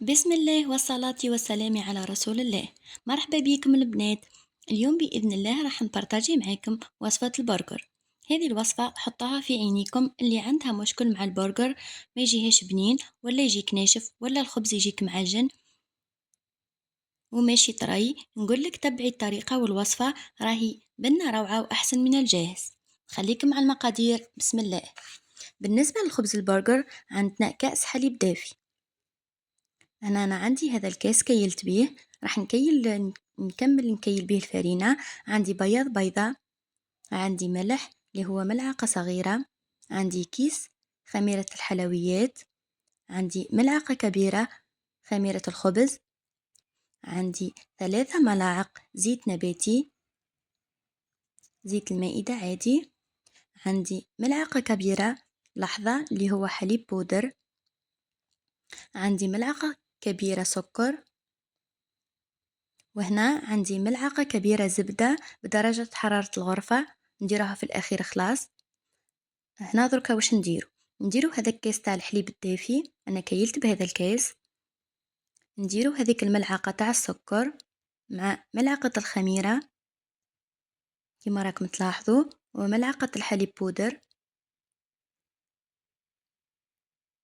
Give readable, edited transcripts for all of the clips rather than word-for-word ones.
بسم الله والصلاة والسلام على رسول الله. مرحبا بكم البنات. اليوم بإذن الله راح نبارطاجي معاكم وصفة البرجر. هذه الوصفة حطها في عينيكم اللي عندها مشكل مع البرجر، ما يجيهش بنين ولا يجيك ناشف ولا الخبز يجيك معجن وماشي طري. نقولك تبعي الطريقة والوصفة، راهي بنا روعة وأحسن من الجاهز. خليكم مع المقادير. بسم الله. بالنسبة للخبز البرجر عندنا كأس حليب دافي. أنا عندي هذا الكاس كيلت بيه، راح نكمل نكيل بيه الفرينة. عندي بياض بيضة، عندي ملح اللي هو ملعقة صغيرة، عندي كيس خميرة الحلويات، عندي ملعقة كبيرة خميرة الخبز، عندي 3 ملاعق زيت نباتي، زيت المائدة عادي، عندي ملعقة كبيرة لحظة اللي هو حليب بودر، عندي ملعقة كبيرة سكر، وهنا عندي ملعقة كبيرة زبدة بدرجة حرارة الغرفة، نديرها في الأخير خلاص. هنا دركا واش نديرو هذا الكاس تاع الحليب الدافي، أنا كيلت بهذا الكاس. نديرو هذيك الملعقة تاع السكر مع ملعقة الخميرة كما راكم تلاحظوا، وملعقة الحليب بودر،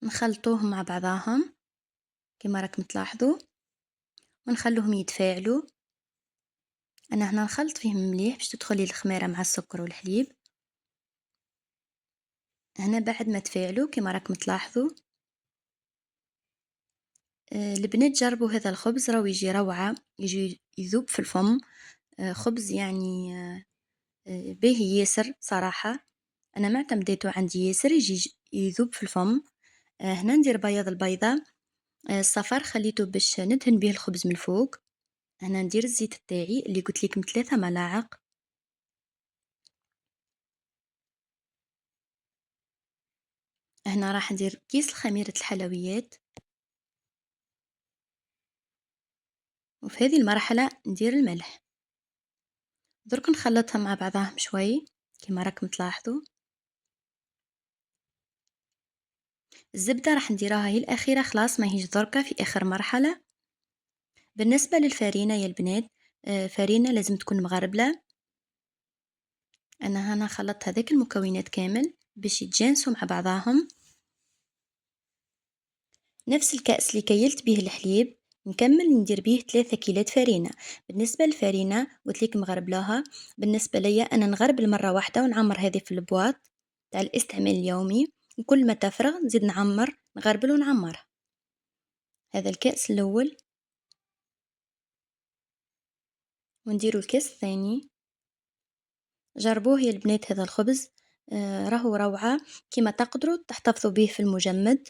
نخلطوهم مع بعضاهم كما راكم تلاحظوا ونخلوهم يتفاعلوا. أنا هنا نخلط فيهم مليح باش تدخلي الخميرة مع السكر والحليب. هنا بعد ما تفاعلوا كما راكم تلاحظوا، البنات جربوا هذا الخبز، راهو يجي روعة، يجي يذوب في الفم. خبز يعني باهي ياسر صراحة. أنا ما اعتمديته عندي ياسر، يجي يذوب في الفم. هنا ندير بياض البيضة. الصفار خليته باش ندهن به الخبز من الفوق. هنا ندير الزيت تاعي اللي قلت لكم 3 ملاعق. هنا راح ندير كيس خميرة الحلويات، وفي هذه المرحلة ندير الملح. درك نخلطها مع بعضهم شوي كما راكم تلاحظوا. الزبدة راح نديرها هي الأخيرة خلاص، ما هيش دركة في آخر مرحلة. بالنسبة للفرينة يا البنات، فرينة لازم تكون مغربلة. أنا هنا خلطت هذاك المكونات كامل باش يتجانسوا مع بعضاهم. نفس الكأس اللي كيلت به الحليب نكمل ندير به 3 كيلات فرينة. بالنسبة للفرينة قلت لك مغربلاها، بالنسبة ليا أنا نغربل مرة واحدة ونعمر هذه في البواط تاع الاستعمال اليومي، وكل ما تفرغ نزيد نعمر، نغربل ونعمرها. هذا الكأس الأول، ونديرو الكاس الثاني. جربوه يا البنات هذا الخبز، راهو روعة. كما تقدروا تحتفظوا به في المجمد،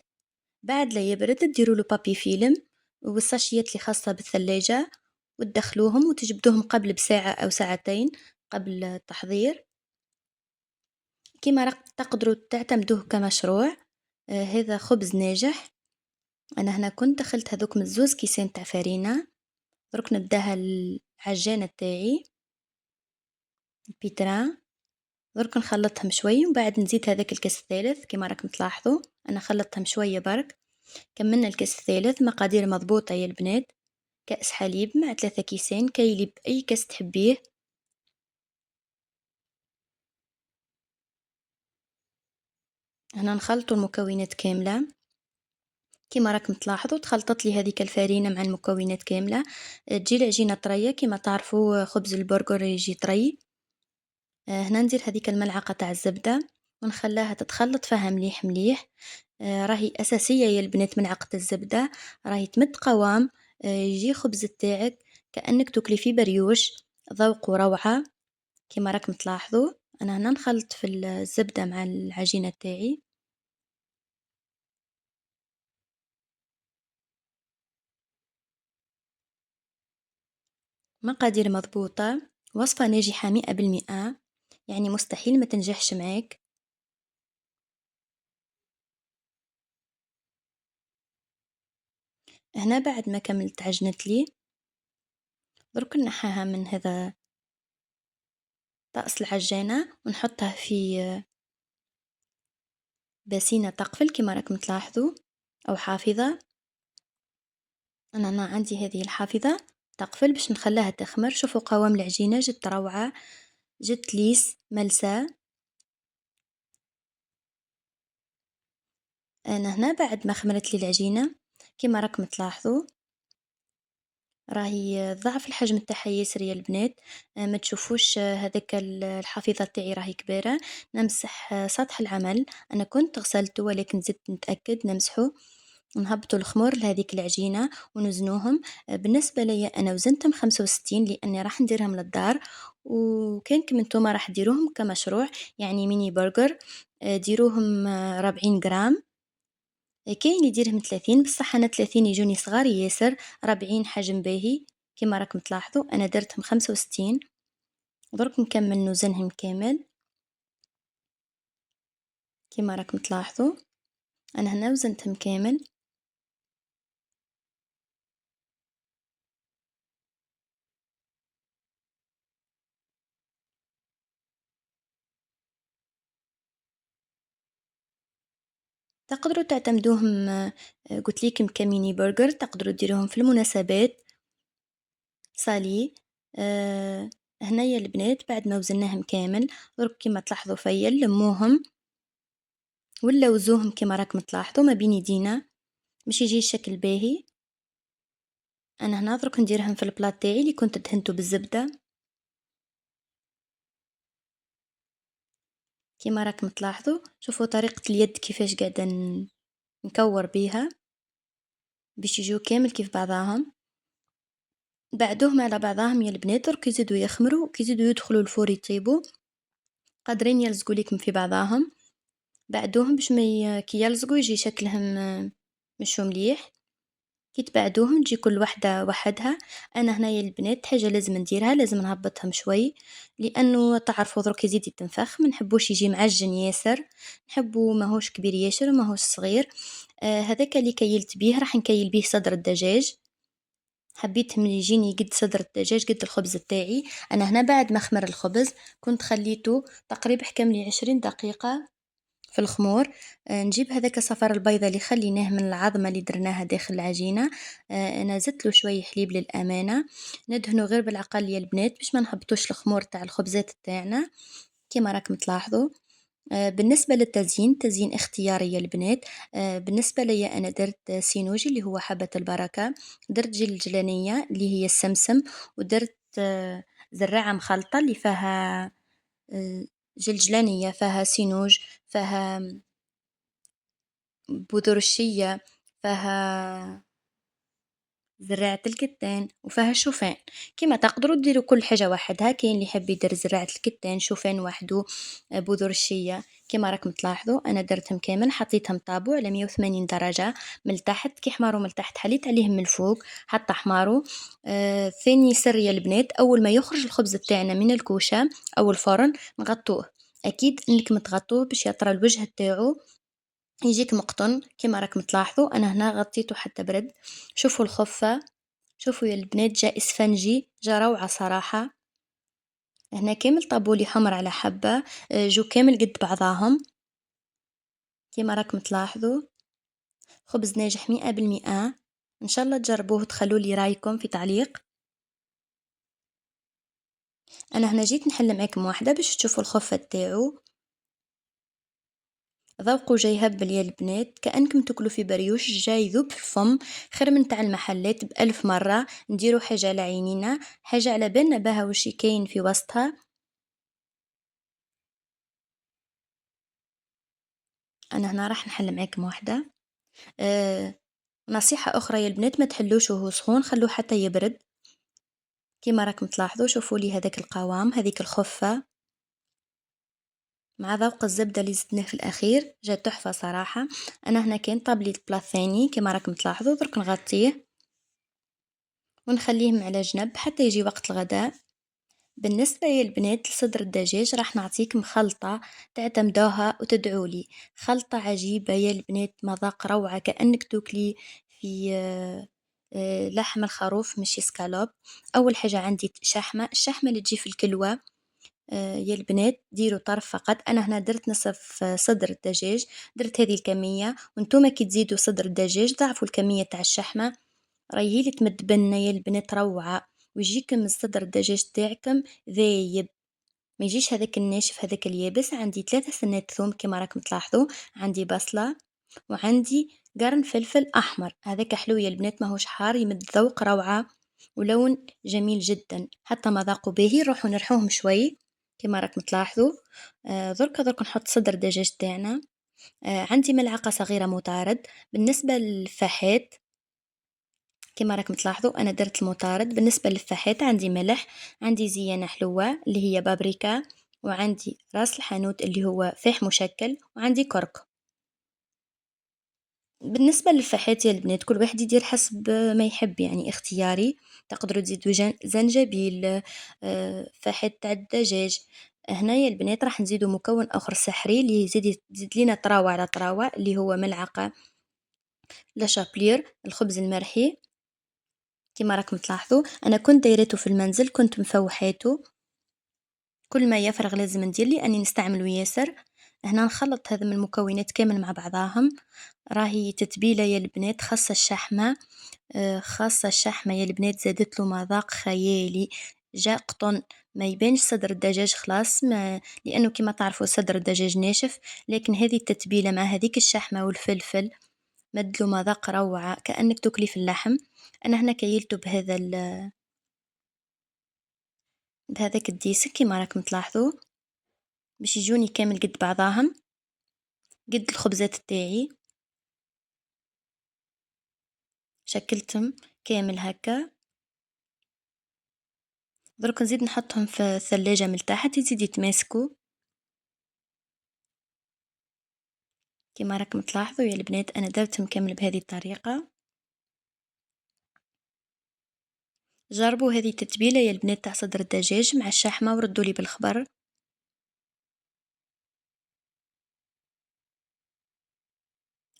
بعد لا يبرد تديروا له بابي فيلم والساشيات اللي خاصة بالثلاجة وتدخلوهم وتجبدوهم قبل بساعة أو ساعتين قبل التحضير. كما تقدروا تعتمدوه كمشروع. هذا خبز ناجح. أنا هنا كنت دخلت هذوك من 2 كيسان تاع فرينة. درك نبداها العجانة تاعي البيتران، درك نخلطهم شوي وبعد نزيد هذاك الكاس الثالث كما راكم تلاحظوا. أنا خلطتهم شوية برك. كملنا الكاس الثالث، مقادير مضبوطة يا البنات. كأس حليب مع 3 كيسان، كيلي بأي كاس تحبيه. هنا نخلطوا المكونات كاملة كما راكم تلاحظوا. تخلطت لي هذيك الفرينة مع المكونات كاملة، تجي العجينة طرية كما تعرفوا خبز البرجر يجي طري. هنا ندير هذيك الملعقة تاع الزبدة ونخليها تتخلط فيها مليح مليح. راهي أساسية يا البنات ملعقة الزبدة، راهي تمد قوام. يجي خبز تاعك كأنك تاكلي فيه بريوش، ذوق روعة كما راكم تلاحظوا. أنا هنا نخلط في الزبدة مع العجينة تاعي. مقادير مضبوطة، وصفة ناجحة 100%، يعني مستحيل ما تنجحش معاك. هنا بعد ما كملت عجنت لي، درك نحيها من هذا طأس العجانة ونحطها في باسينة تقفل كما راكم تلاحظوا أو حافظة. أنا عندي هذه الحافظة تقفل باش نخليها تخمر. شوفوا قوام العجينة جت روعة، جت ليس ملساء. أنا هنا بعد ما خمرت لي العجينة كيما راكم تلاحظوا راهي ضاعف الحجم تاعها ياسر يا البنات. ما تشوفوش هذاك الحافظة تاعي راهي كبيرة. نمسح سطح العمل، أنا كنت غسلته ولكن زدت نتأكد نمسحه. نهبطوا الخمور لهذيك العجينة ونوزنوهم. بالنسبة ليا أنا وزنتهم 65 لأني راح نديرهم للدار، وكانكم نتوما راح ديروهم كمشروع يعني ميني برجر. ديروهم 40 جرام. كاين اللي يديرهم 30 بصح أنا 30 يجوني صغار ياسر، 40 حجم باهي. كيما راكم تلاحظوا أنا درتهم 65. درك نكمل نوزنهم كامل كيما راكم تلاحظوا. أنا هنا وزنتهم كامل. تقدروا تعتمدوهم قلت ليكم كميني برجر، تقدروا ديروهم في المناسبات صالي. هنايا البنات بعد ما وزناهم كامل درك كيما تلاحظوا فيا لموهم ولا وزوهم كيما راكم تلاحظوا ما بين يدينا باش يجي الشكل باهي. انا هنا درك نديرهم في البلاط تاعي اللي كنت دهنته بالزبده كيما راكم تلاحظوا. شوفوا طريقه اليد كيفاش قاعده نكور بيها باش يجوا كامل كيف بعضاهم. بعدوهم على بعضاهم يا البنات درك يزيدوا يخمروا كي يزيدوا يدخلوا الفور يطيبوا قادرين يلزقوا لكم في بعضاهم. بعدوهم باش ما كي يلزقوا يجي شكلهم مش مليح. كي تبعدوهم تجي كل وحده وحدها. انا هنايا البنات حاجه لازم نديرها لازم نهبطهم شوي لانه تعرفوا درك يزيد يتنفخ ما نحبوش يجي معجن ياسر، نحبو ماهوش كبير ياسر ماهوش صغير. هذاك اللي كيلت بيه راح نكيل بيه صدر الدجاج. حبيتهم يجيني قد صدر الدجاج قد الخبز تاعي. انا هنا بعد ما خمر الخبز كنت خليته تقريبا حكم لي 20 دقيقه في الخمور. نجيب هذاك صفار البيضة اللي خليناه من العظمة اللي درناها داخل العجينة. أنا زدت له شوي حليب للأمانة. ندهنه غير بالعقل يا البنات باش ما نهبطوش الخمور تاع الخبزات تاعنا كيما راكم تلاحظوا. بالنسبة للتزيين تزيين اختياري يا البنات. بالنسبة لي أنا درت سينوجي اللي هو حبة البركة، درت جلجلانية اللي هي السمسم، ودرت زراعة مخلطة اللي فيها جلجلانية فيها سينوج فيها بذور الشيا فيها زراعة الكتان وفيها الشوفان. كيما تقدروا ديروا كل حاجة وحدها. كاين اللي يحب يدير زراعة الكتان شوفان وحده بذور الشيا. كيما راكم تلاحظوا أنا درتهم كامل حطيتهم طابو على 180 درجة من التحت كي حماروا من التحت حليت عليهم من الفوق حتى حماروا. ثاني سر يا البنات أول ما يخرج الخبز بتاعنا من الكوشة أو الفرن نغطوه. أكيد إنكم تغطوه باش يطرى الوجه تاعو يجيك مقطن كيما راكم تلاحظوا. أنا هنا غطيته حتى برد. شوفوا الخفة، شوفوا يا البنات جا إسفنجي جا روعة صراحة. هنا كامل طابولي حمر على حبة جو كامل قد بعضاهم كيما راكم تلاحظوا. خبز ناجح 100%. إن شاء الله تجربوه وتخلوا لي رايكم في تعليق. أنا هنا جيت نحل معاكم واحدة باش تشوفوا الخفة تاعو. ذوقه جاي يهبل يا البنات كأنكم تاكلوا في بريوش جاي يذوب في الفم خير من تاع المحلات بألف مرة. نديروا حاجة على عينينا حاجة على بالنا بها وش كاين في وسطها. أنا هنا راح نحل معاكم واحدة. نصيحة أخرى يا البنات ما تحلوش وهو سخون خلوه حتى يبرد. كيما راكم تلاحظوا شوفوا لي هذاك القوام هذيك الخفة مع ذوق الزبدة اللي زدناه في الأخير جا تحفة صراحة. أنا هنا كاين طابلي البلاط ثاني كيما راكم تلاحظوا درك نغطيه ونخليه على جنب حتى يجي وقت الغداء. بالنسبة يا البنات لصدر الدجاج راح نعطيكم خلطة تعتمدوها وتدعولي. خلطة عجيبة يا البنات مذاق روعة كأنك تاكلي في لحم الخروف مش سكالوب. أول حاجة عندي شحمة الشحمة اللي تجي في الكلوة. يا البنات ديروا طرف فقط. أنا هنا درت نصف صدر الدجاج درت هذه الكمية وانتوما كي تزيدوا صدر الدجاج ضعفوا الكمية تاع الشحمة راهي هي اللي تمد بنة يا البنات روعة، ويجيكم الصدر الدجاج تاعكم ذايب، ما يجيش هذاك الناشف هذاك اليابس. عندي 3 سنات ثوم كيما راكم تلاحظوا، عندي بصلة، وعندي قرن فلفل أحمر، هذاك حلو يا البنات ماهوش حار، يمد ذوق روعة ولون جميل جدا، حتى مذاقه باهي. نروحو نرحوهم شوي كيما راكم تلاحظوا. درك نحط صدر الدجاج تاعنا. عندي ملعقة صغيرة مطارد. بالنسبة للفاحات كيما راكم تلاحظوا أنا درت المطارد. بالنسبة للفاحات عندي ملح، عندي زيانة حلوة اللي هي بابريكا، وعندي راس الحانوت اللي هو فاح مشكل، وعندي كرك. بالنسبة للفاحات يا البنات كل واحد يدير حسب ما يحب، يعني اختياري. تقدروا تزيدوا زنجبيل، فاحات تاع الدجاج. هنا يا البنات راح نزيدوا مكون آخر سحري اللي يزيد لينا طراوة على طراوة، اللي هو ملعقة لا شابلير الخبز المرحي. كما راكم تلاحظوا أنا كنت دايرته في المنزل، كنت مفوحاته، كل ما يفرغ لازم ندير لأني نستعمله ياسر. هنا نخلط هذا من المكونات كامل مع بعضاهم. راهي تتبيلة يا البنات خاصة الشحمة، خاصة الشحمة يا البنات زادت له مذاق خيالي. جاء قطن، ما يبانش صدر الدجاج خلاص، ما لأنه كما تعرفوا صدر الدجاج ناشف، لكن هذه التتبيلة مع هذيك الشحمة والفلفل مدلو مذاق روعة كأنك تاكلي في اللحم. أنا هنا كيلته بهذاك الديسك كيما راكم تلاحظوا، باش يجوني كامل قد بعضاهم قد الخبزات تاعي، شكلتهم كامل هكا. درك نزيد نحطهم في الثلاجة من تحت يزيد يتماسكوا كيما راكم تلاحظوا يا البنات. انا درتهم كامل بهذه الطريقة. جربوا هذه التتبيلة يا البنات تاع صدر الدجاج مع الشحمة وردوا لي بالخبر.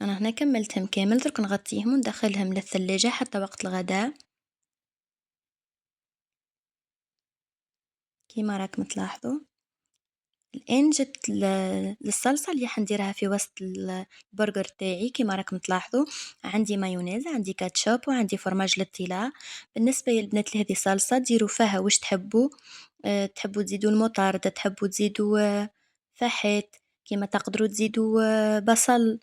انا هنا كملتهم كامل، درك نغطيهم وندخلهم للثلاجة حتى وقت الغداء كيما راكم تلاحظوا. الآن جت للصلصة اللي حنديرها في وسط البرجر تاعي. كيما راكم تلاحظوا عندي مايونيز، عندي كاتشوب، وعندي فرماج للطلاء. بالنسبة يا البنات لهذه الصلصة ديروا فيها واش تحبوا، تحبوا تزيدوا المطاردة، تحبوا تزيدوا فاحات، كيما تقدروا تزيدوا بصل،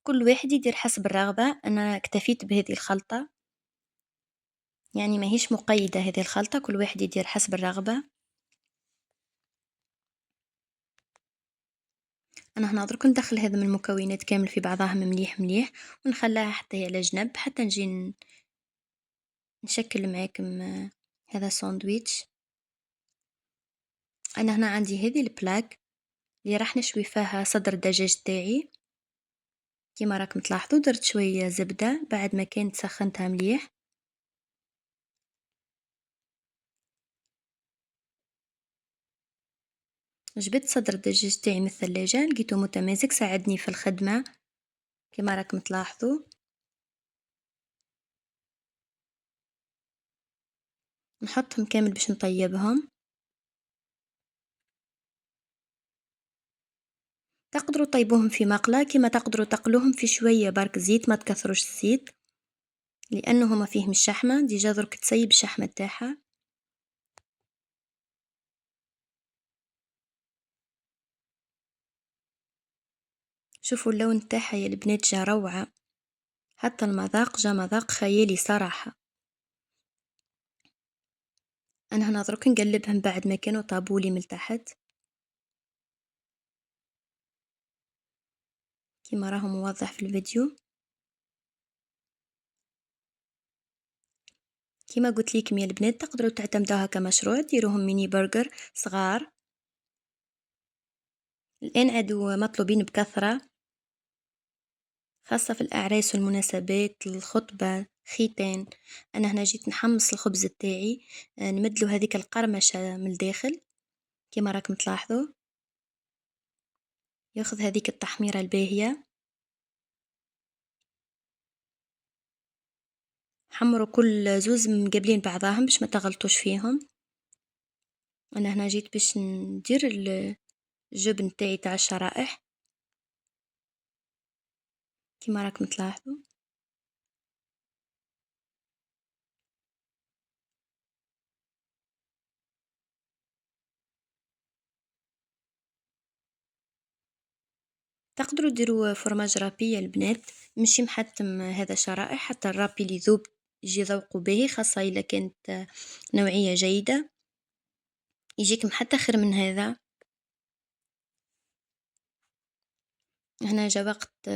كل واحد يدير حسب الرغبة. أنا اكتفيت بهذه الخلطة، يعني ماهيش مقيدة هذه الخلطة، كل واحد يدير حسب الرغبة. أنا هنا درك ندخل هذا من المكونات كامل في بعضاهم مليح مليح، ونخليها حتى هي على جنب حتى نجي نشكل معاكم هذا ساندويتش. أنا هنا عندي هذه البلاك اللي راح نشوي فيها صدر الدجاج تاعي. كيما راكم تلاحظوا درت شوية زبدة بعد ما كانت سخنتها مليح. جبت صدر الدجاج تاعي من الثلاجة، لقيته متماسك ساعدني في الخدمة كيما راكم تلاحظوا. نحطهم كامل باش نطيبهم. تقدروا طيبوهم في مقلة، كما تقدروا تقلوهم في شوية برك زيت، ما تكثروش الزيت لأنه هما فيهم الشحمة ديجا درك تسيب الشحمة تاعها. شوفوا اللون تاعها يا البنات جا روعة، حتى المذاق جا مذاق خيالي صراحة. أنا هنا درك نقلبهم بعد ما كانوا طابولي من تحت كما راهو موضح في الفيديو. كما قلت لكم يا البنات تقدروا تعتمدوها كمشروع، ديروهم ميني برجر صغار. الآن عادوا مطلوبين بكثرة، خاصة في الأعراس والمناسبات، الخطبة، ختان. أنا هنا جيت نحمص الخبز تاعي، نمدلو هذيك القرمشة من الداخل كما راكم تلاحظوا، ياخذ هذيك التحميرة الباهية. حمروا كل زوز مقابلين بعضاهم باش ما تغلطوش فيهم. أنا هنا جيت باش ندير الجبن تاعي تاع الشرائح كما راكم تلاحظوا. تقدروا ديروا فرماج رابي يا البنات، ماشي محتم هذا شرائح، حتى الرابي اللي يذوب يجي ذوقه باهي، خاصة إلا كانت نوعية جيدة يجيكم حتى خير من هذا. هنا جا وقت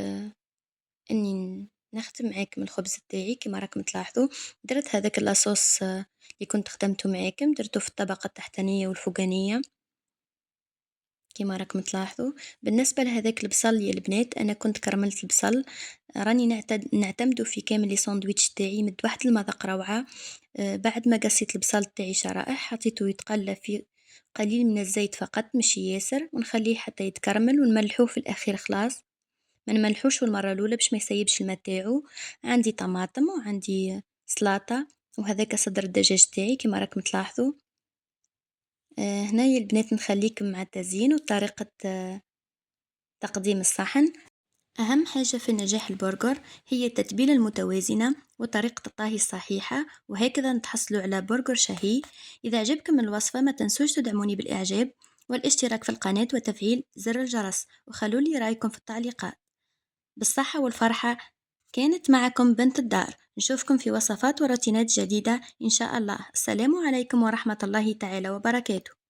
اني نختم معاكم الخبز تاعي. كما راكم تلاحظوا درت هذاك لاصوص اللي كنت خدمته معاكم، درته في الطبقة التحتانية والفوقانية كما راكم تلاحظوا. بالنسبة لهذاك البصل يا البنات، انا كنت كرملت البصل، راني نعتمدو في كامل لي ساندويتش تاعي، مد واحد المذاق روعة. بعد ما قصيت البصل تاعي شرائح، حطيته يتقلى في قليل من الزيت فقط مش ياسر، ونخليه حتى يتكرمل ونملحوه في الاخير خلاص. ما نملحوش المرة الأولى باش ما يسيبش الماء تاعو. عندي طماطم وعندي سلطة، وهذاك صدر الدجاج تاعي كما راكم تلاحظوا. هنايا البنات نخليكم مع التزيين وطريقة تقديم الصحن. أهم حاجة في نجاح البرجر هي التتبيلة المتوازنة وطريقة الطهي الصحيحة، وهكذا نتحصلوا على برجر شهي. إذا عجبكم الوصفة ما تنسوش تدعموني بالإعجاب والاشتراك في القناة وتفعيل زر الجرس، وخلولي رأيكم في التعليقات. بالصحة والفرحة، كانت معكم بنت الدار. نشوفكم في وصفات وروتينات جديدة إن شاء الله. السلام عليكم ورحمة الله تعالى وبركاته.